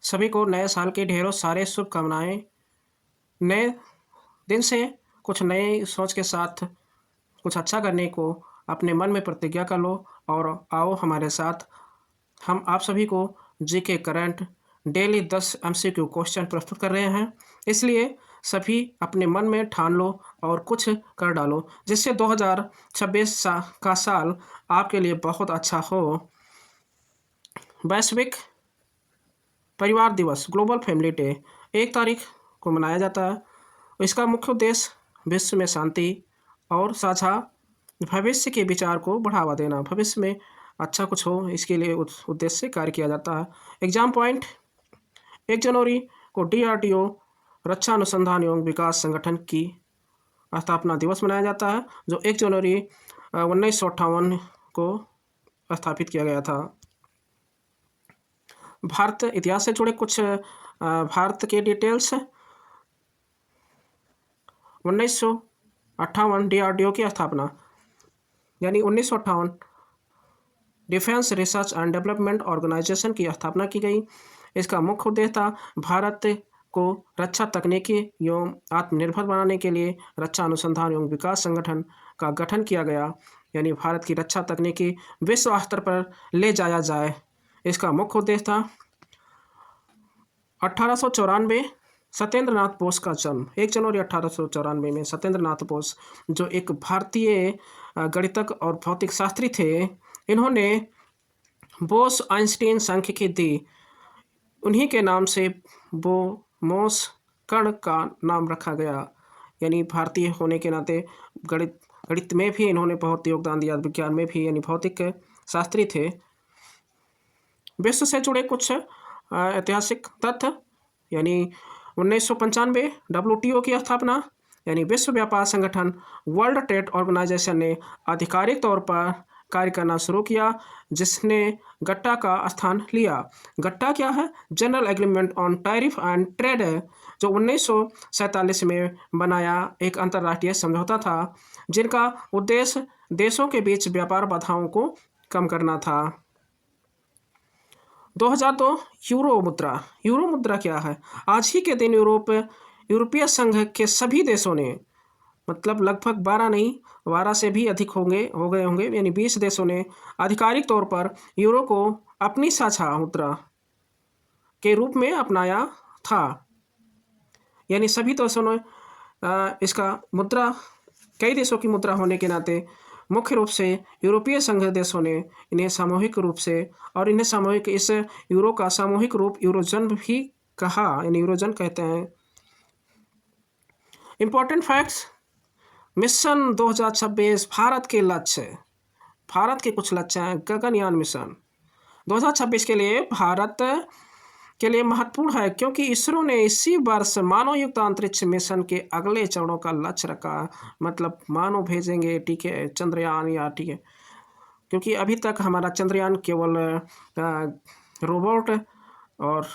सभी को नए साल की ढेरों सारे शुभकामनाएं। नए दिन से कुछ नई सोच के साथ कुछ अच्छा करने को अपने मन में प्रतिज्ञा कर लो और आओ हमारे साथ। हम आप सभी को GK current daily 10 MCQ question प्रस्तुत कर रहे हैं। इसलिए सभी अपने मन में ठान लो और कुछ कर डालो जिससे 2026 का साल आपके लिए बहुत अच्छा हो। वैश्विक परिवार दिवस ग्लोबल फैमिली डे 1 तारीख को मनाया जाता है। इसका मुख्य उद्देश्य विश्व में शांति और साझा भविष्य के विचार को बढ़ावा देना, भविष्य में अच्छा कुछ हो, इसके लिए उद्देश्य से कार्य किया जाता है। एग्जाम पॉइंट: 1 जनवरी को DRDO रक्षा अनुसंधान एवं विकास संगठन की स्थापना दिवस मनाया जाता है, जो 1 जनवरी 1958 को स्थापित किया गया था। भारत इतिहास से जुड़े कुछ भारत के डिटेल्स: 1958 DRDO की स्थापना, यानी 1958 defence research and development organisation की स्थापना की गई। इसका मुख्य उद्देश्य था भारत को रक्षा तकनीकी एवं आत्मनिर्भर बनाने के लिए रक्षा अनुसंधान एवं विकास संगठन का गठन किया गया, यानी भारत की रक्षा तकनीकी विश्व स्तर पर ले जाया जाए। इसका मुख्य उद्देश्य था 1894 सत्येंद्र नाथ बोस का जन्म। 1 जनवरी 1894 में सत्येंद्र नाथ बोस, जो एक भारतीय गणितज्ञ और भौतिक शास्त्री थे, इन्होंने बोस आइंस्टीन सांख्यिकी दी। उन्हीं के नाम से बोमोस कण का नाम रखा गया, यानी भारतीय होने के नाते गणित में भी इन्होंने बहुत योगदान दिया, विज्ञान में भी, यानी भौतिक शास्त्री थे। विश्व से जुड़े कुछ ऐतिहासिक तथ्य, यानी 1995 WTO की स्थापना, यानी विश्व व्यापार संगठन वर्ल्ड ट्रेड ऑर्गेनाइजेशन ने आधिकारिक तौर पर कार्य करना शुरू किया, जिसने गट्टा का स्थान लिया। गट्टा क्या है? General agreement on tariff and trade, जो 1947 में बनाया एक अंतर्राष्ट्रीय समझौता था, जिनका उद्देश्य देशों के बीच व्यापार बाधाओं को कम करना था। 2002 यूरो मुद्रा। यूरो मुद्रा क्या है? आज ही के दिन यूरोपीय संघ के सभी देशों ने, मतलब लगभग 12 नहीं, 12 से भी अधिक हो गए होंगे, यानी 20 देशों ने आधिकारिक तौर पर यूरो को अपनी साझा मुद्रा के रूप में अपनाया था। यानी सभी देशों ने इसका मुद्रा, कई देशों की मुद्रा होने के नाते मुख्य रूप से यूरोपीय संघ देशों ने इन्हें सामूहिक रूप से, और इन्हें सामूहिक, इस यूरो का सामूहिक रूप यूरोजन भी कहा, यानी यूरोजन कहते हैं। इंपॉर्टेंट फैक्ट्स: मिशन 2026 भारत के लक्ष्य, भारत के कुछ लक्ष्य हैं। गगनयान मिशन 2026 के लिए भारत के लिए महत्वपूर्ण है, क्योंकि इसरो ने इसी वर्ष मानव युक्त अंतरिक्ष मिशन के अगले चरणों का लक्ष्य रखा। मतलब मानव भेजेंगे, ठीक है, चंद्रयान, या ठीक है, क्योंकि अभी तक हमारा चंद्रयान केवल रोबोट और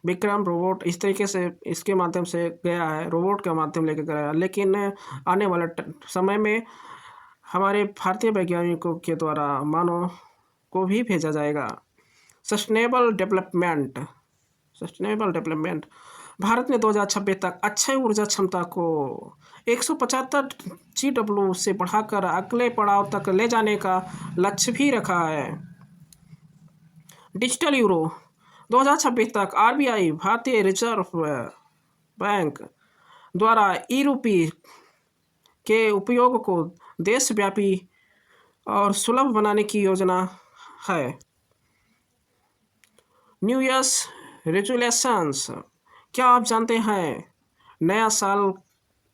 विक्रम रोबोट इस तरीके से, इसके माध्यम से गया है, रोबोट का माध्यम लेकर गया, लेकिन आने वाले समय में हमारे भारतीय वैज्ञानिकों के द्वारा मानव को भी भेजा जाएगा। सस्टेनेबल डेवलपमेंट, भारत ने 2026 तक अक्षय ऊर्जा क्षमता को 175 GW से बढ़ाकर अगले पड़ाव तक ले जाने का लक्ष्य भी रखा है। डिजिटल यूरो 2026 तक RBI, भारतीय रिजर्व बैंक, द्वारा ई-रूपी के उपयोग को देशव्यापी और सुलभ बनाने की योजना है। न्यू ईयर्स रेजोल्यूशंस, क्या आप जानते हैं नया साल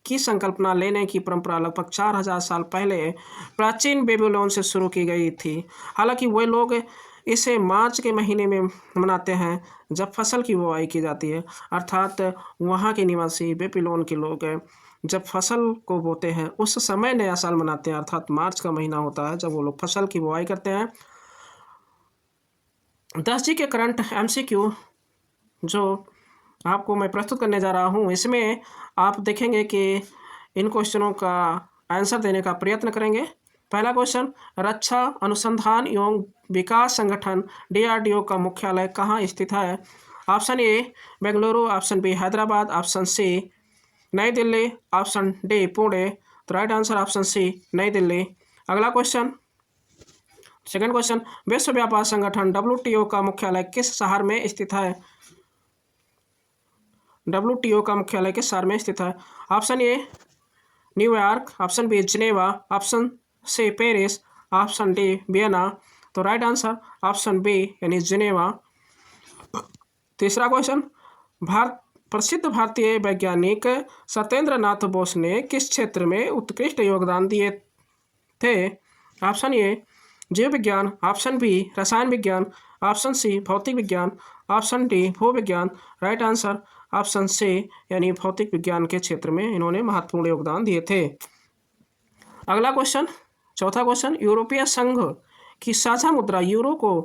की संकल्पना लेने की परंपरा लगभग 4000 साल पहले प्राचीन बेबीलोन से शुरू की गई थी। हालांकि वे लोग इसे मार्च के महीने में मनाते हैं, जब फसल की बुवाई की जाती है, अर्थात वहाँ के निवासी बेबीलोन के लोग जब फसल को बोते हैं उस समय नया साल मनाते हैं, अर्थात मार्च का महीना होता है जब वो लोग फसल की बुवाई करते हैं। 10 के करंट MCQ जो आपको मैं प्रस्तुत करने जा रहा हूँ, इसमें आप देखेंगे कि इन क्वेश्चनों का आंसर देने का प्रयत्न करेंगे। पहला क्वेश्चन, रक्षा अनुसंधान एवं विकास संगठन DRDO का मुख्यालय कहाँ स्थित है? Option A Bengaluru, option B Hyderabad, option C New Delhi, option D Pune. तो right answer option C New Delhi. अगला क्वेश्चन, सेकंड क्वेश्चन, विश्व व्यापार संगठन WTO का मुख्यालय किस शहर में स्थित है? WTO का मुख्यालय किस शहर में स्थित है? Option A New York, option B Geneva, option C Paris, option D Vienna. तो राइट आंसर ऑप्शन बी यानी जिनेवा। तीसरा क्वेश्चन, प्रसिद्ध भारतीय वैज्ञानिक सत्येंद्र नाथ बोस ने किस क्षेत्र में उत्कृष्ट योगदान दिए थे? ऑप्शन ए जीव विज्ञान, ऑप्शन बी रसायन विज्ञान, ऑप्शन सी भौतिक विज्ञान, ऑप्शन डी भूविज्ञान। राइट आंसर ऑप्शन सी यानी भौतिक विज्ञान के क्षेत्र में इन्होंने महत्वपूर्ण योगदान दिए थे। अगला क्वेश्चन, चौथा क्वेश्चन, यूरोपीय संघ की साझा मुद्रा यूरो को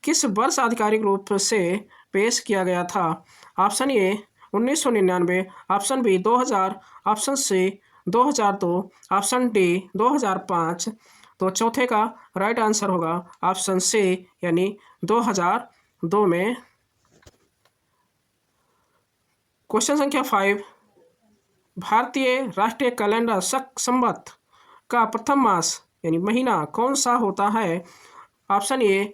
किस वर्ष आधिकारिक रूप से पेश किया गया था? Option A 1999, option B 2000, option C 2002, option D 2005। तो चौथे का राइट आंसर होगा ऑप्शन सी यानी 2002 में। क्वेश्चन संख्या 5, भारतीय राष्ट्रीय कैलेंडर संवत का प्रथम मास यानी महीना कौन सा होता है? Option A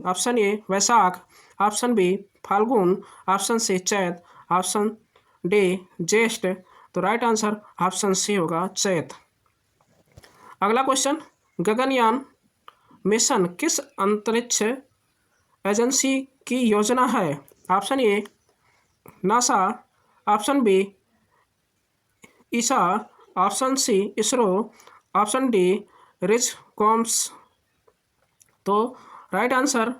option A Vaishakh, option B Phalgun, option C Chait, option D ज्येष्ठ। तो राइट आंसर ऑप्शन सी होगा चैत। अगला क्वेश्चन, गगनयान मिशन किस अंतरिक्ष एजेंसी की योजना है? Option A NASA, option B ESA, option C ISRO, option D रिजकॉम्स। तो राइट आंसर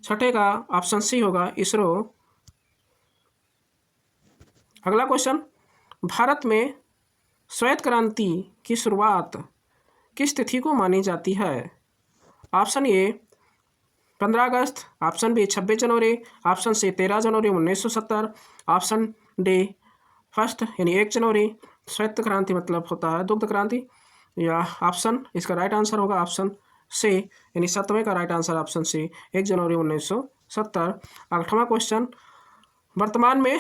छठे का ऑप्शन सी होगा इसरो। अगला क्वेश्चन, भारत में श्वेत क्रांति की शुरुआत किस तिथि को मानी जाती है? ऑप्शन ए 15 अगस्त, ऑप्शन बी 26 जनवरी, ऑप्शन सी 13 जनवरी 1970, ऑप्शन डी 1 यानी 1 जनवरी। श्वेत क्रांति मतलब होता है दुग्ध क्रांति। या ऑप्शन इसका राइट आंसर होगा ऑप्शन सी यानी 7वें का राइट आंसर ऑप्शन सी 1 जनवरी 1970। 8वां क्वेश्चन, वर्तमान में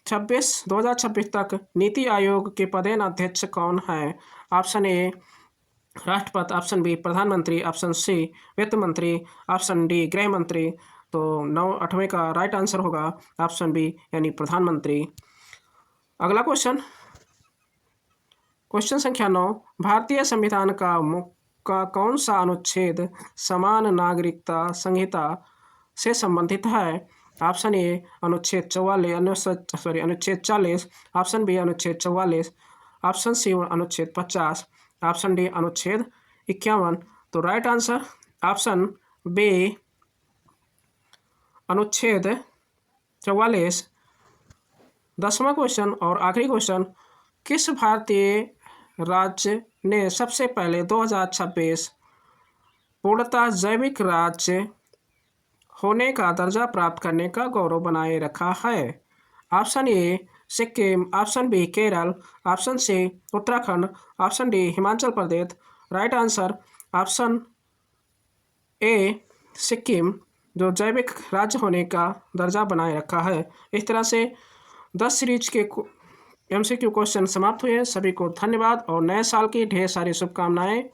2026 तक नीति आयोग के पदेन अध्यक्ष कौन है? ऑप्शन ए राष्ट्रपति, ऑप्शन बी प्रधानमंत्री, ऑप्शन सी वित्त मंत्री, ऑप्शन डी गृह मंत्री। तो 8वें का राइट आंसर होगा ऑप्शन बी यानी प्रधानमंत्री। अगला क्वेश्चन, क्वेश्चन संख्या 9, भारतीय संविधान का कौन सा अनुच्छेद समान नागरिकता संहिता से संबंधित है? ऑप्शन ए अनुच्छेद 40, ऑप्शन बी अनुच्छेद 44, ऑप्शन सी अनुच्छेद 50, ऑप्शन डी अनुच्छेद 51। तो राइट आंसर ऑप्शन बी अनुच्छेद 44। 10वां क्वेश्चन और आखिरी क्वेश्चन, किस भारतीय राज्य ने सबसे पहले 2026 पूर्णतः जैविक राज्य होने का दर्जा प्राप्त करने का गौरव बनाए रखा है? Option A Sikkim, option B Kerala, option C Uttarakhand, option D Himachal Pradesh. Right answer option A Sikkim जो जैविक राज्य होने का दर्जा बनाए रखा है। इस तरह से 10 सीरीज के MCQ क्वेश्चन समाप्त हुए। सभी को धन्यवाद और नए साल की ढेर सारी शुभकामनाएं।